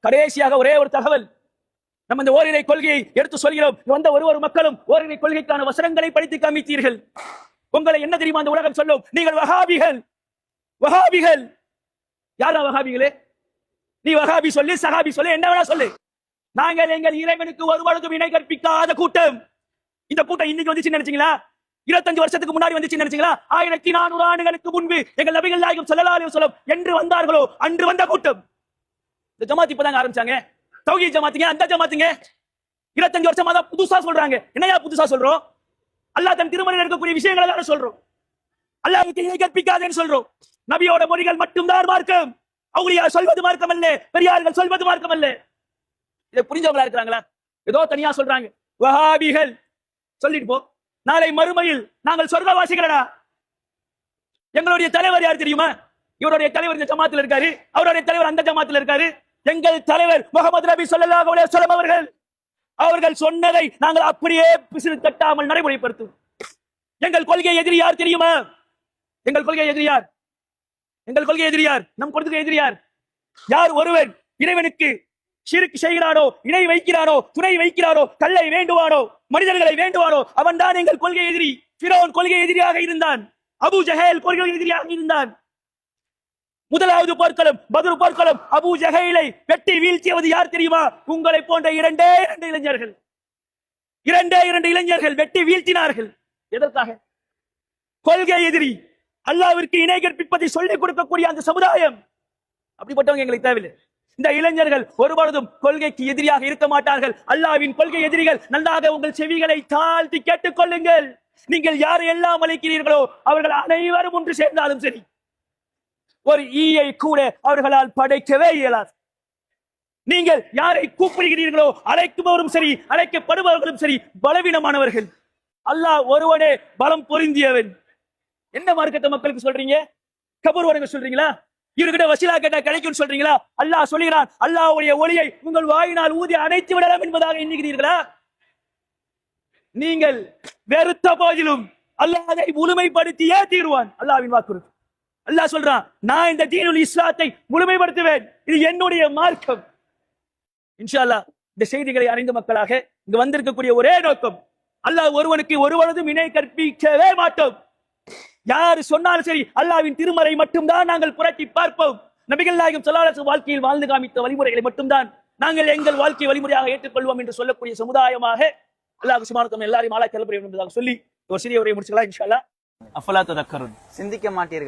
கடைசியாக ஒரே ஒரு தகவல். நம்ம இந்த ஓரிரை கொள்கையை எடுத்து சொல்கிறோம். வந்த ஒரு மக்களும் ஓரிரை கொள்கைக்கான வசனங்களை படித்து காமித்தீர்கள். உங்களை என்ன தெரியுமா அந்த உலகம் சொல்லும்? நீங்கள் வஹாபிகள். வஹாபிகள் யாரா வஹாபிகளே? நீ வஹாபி சொல்லு, சஹாபி சொல்லு, என்ன வேணா சொல்லு. நாங்கள் எங்கள் இறைவனுக்கு ஒரு பொழுதும் இணை கற்பிக்காத கூட்டம். இந்த கூட்டம் இன்னைக்கு வந்துச்சு நினைச்சீங்களா? 25 வருஷத்துக்கு முன்னாடி வந்துச்சு நினைச்சீங்களா? 1400 ஆண்டுகளுக்கு முன்பு எங்கள் நபிகள் நாயகம் ஸல்லல்லாஹு அலைஹி வஸல்லம் என்று வந்தார்களோ அன்று வந்த கூட்டம். இந்த ஜமாத் இப்பதான் ஆரம்பிச்சாங்க. தௌஹீத் ஜமாத்துங்க, அந்த ஜமாத்துங்க 25 வருஷமா தான் புதுசா சொல்றாங்க. என்னையா புதுசா சொல்றோம்? அல்லாஹ் தன் திருமறையில் இருக்கக்கூடிய விஷயங்களை தான் சொல்றோம். அல்லாஹ்வுக்கு இணை கற்பிக்காதேன்னு சொல்றோம். நபியோட மொழிகள் மட்டும்தான் மார்க்கம். அவுலியா சொல்வது மார்க்கம் அல்ல, பெரியார்கள் சொல்வது மார்க்கம் அல்ல. இதை புரிஞ்சவங்களா இருக்கிறாங்களா? ஏதோ தனியா சொல்றாங்க. வஹாபிகள் சொல்லிட்டு போ. நாளை மறுமையில் நாங்கள் சொர்க்கவாசிகளடா. எங்களுடைய தலைவர் யார் தெரியுமா? இவருடைய தலைவர் இந்த ஜமாத்தில் இருக்காரு, அவருடைய தலைவர் அந்த ஜமாத்தில் இருக்காரு. எங்கள் தலைவர் முஹம்மது நபி ஸல்லல்லாஹு அலைஹி வஸல்லம் அவர்கள் சொன்னதை நாங்கள் அப்படியே பிசிறு தட்டாமல் நடைமுறைப்படுத்தும். எங்கள் கொள்கை எதிரி யார் தெரியுமா? எங்கள் கொள்கை எதிரி யார்? எங்கள் கொள்கை எதிரி யார்? நம் கொள்கை எதிரி யார்? யார் ஒருவன் இறைவனுக்கு ஷிர்க் செய்கிறானோ, இணை வைக்கிறானோ, துணை வைக்கிறானோ, கல்லை வேண்டுவானோ, மனிதர்களை வேண்டுவானோ, அவன் தான் எங்கள் கொள்கை எதிரி. ஃபிரௌன் கொள்கை எதிரியாக இருந்தான். அபூ ஜஹல் கொள்கை எதிரியாக இருந்தான். முதலாவது போர்க்களம் பத்ர் போர்க்களம். அபூ ஜஹலை வெட்டி வீழ்த்தியது யார் தெரியுமா? உங்களை போன்ற இரண்டே இரண்டு இளைஞர்கள் வெட்டி வீழ்த்தினார்கள். எதற்காக? கொள்கை எதிரி. அல்லாஹ்விற்கு இணை கற்பிப்பதை சொல்லிக் கொடுக்கக்கூடிய அந்த சமுதாயம். அப்படிப்பட்டவங்க எங்களுக்கு தேவையில்லை. இந்த இளைஞர்கள் ஒருபொழுதும் கொள்கைக்கு எதிரியாக இருக்க மாட்டார்கள். அல்லாஹ்வின் கொள்கை எதிரிகள். நன்றாக உங்கள் செவிகளை தாழ்த்தி கேட்டுக் கொள்ளுங்கள். நீங்கள் யாரை எல்லாம் அழைக்கிறீர்களோ அவர்கள் அனைவரும் ஒன்று சேர்ந்தாலும் சரி, ஒரு ஈயை கூட அவர்களால் படைக்கவே இயலாது. நீங்கள் யாரை கூப்பிடுகிறீர்களோ அழைக்குபவரும் சரி, அழைக்கப்படுபவர்களும் சரி, பலவீனமானவர்கள். அல்லாஹ் ஒருவனே பலம் பொருந்தியவன். என்ன மார்க்கத்தை மக்களுக்கு சொல்றீங்க? கபர் வணங்க சொல்றீங்களா? இவர்கிட்ட வசீலா கேட்டா கிடைக்கும் சொல்றீங்களா? அல்லாஹ் சொல்கிறான், அல்லாஹ்வுடைய ஒளியை உங்கள் வாயினால் ஊதி அணைத்து விடலாம் என்பதாக எண்ணுகிறீர்களா? நீங்கள் வெறுத்த போதிலும் அல்லாஹ் அதை முழுமைப்படுத்தியே தீருவான். அல்லாஹ்வின் வாக்குறுதி. அல்லாஹ் சொல்றான், நான் இந்த தீனுல் இஸ்லாத்தை முழுமைப்படுத்துவேன். இது என்னுடைய மார்க்கம். இன்ஷா அல்லாஹ் இந்த செய்திகளை அறிந்த மக்களாக இங்கு வந்திருக்கக்கூடிய ஒரே நோக்கம், அல்லாஹ் ஒருவனுக்கு ஒருவனதும் இணை கற்பிக்கவே மாட்டோம். யாரு சொன்னாலும் சரி, அல்லாஹ்வின் திருமறை மட்டும்தான் நாங்கள் புரட்டி பார்ப்போம். நபிகள் நாயகம் ஸல்லல்லாஹு அலைஹி வஸல்லம் வாழ்க்கையில் வாழ்ந்து காமித்த வழிமுறைகளை மட்டும்தான் நாங்கள் எங்கள் வாழ்க்கை வழிமுறையாக ஏற்றுக்கொள்வோம் என்று சொல்லக்கூடிய சமுதாயமாக அல்லாஹ் சுப்ஹானஹு வ தஆலா எல்லாரையும் ஆளாக்கி அருள வேண்டும் என்பதாக சொல்லி ஒரு சிறிய உரையை முடிச்சுக்கலாம். இன்ஷா அல்லாஹ். அஃபலா ததக்கருன், சிந்திக்க மாட்டீர்கள்.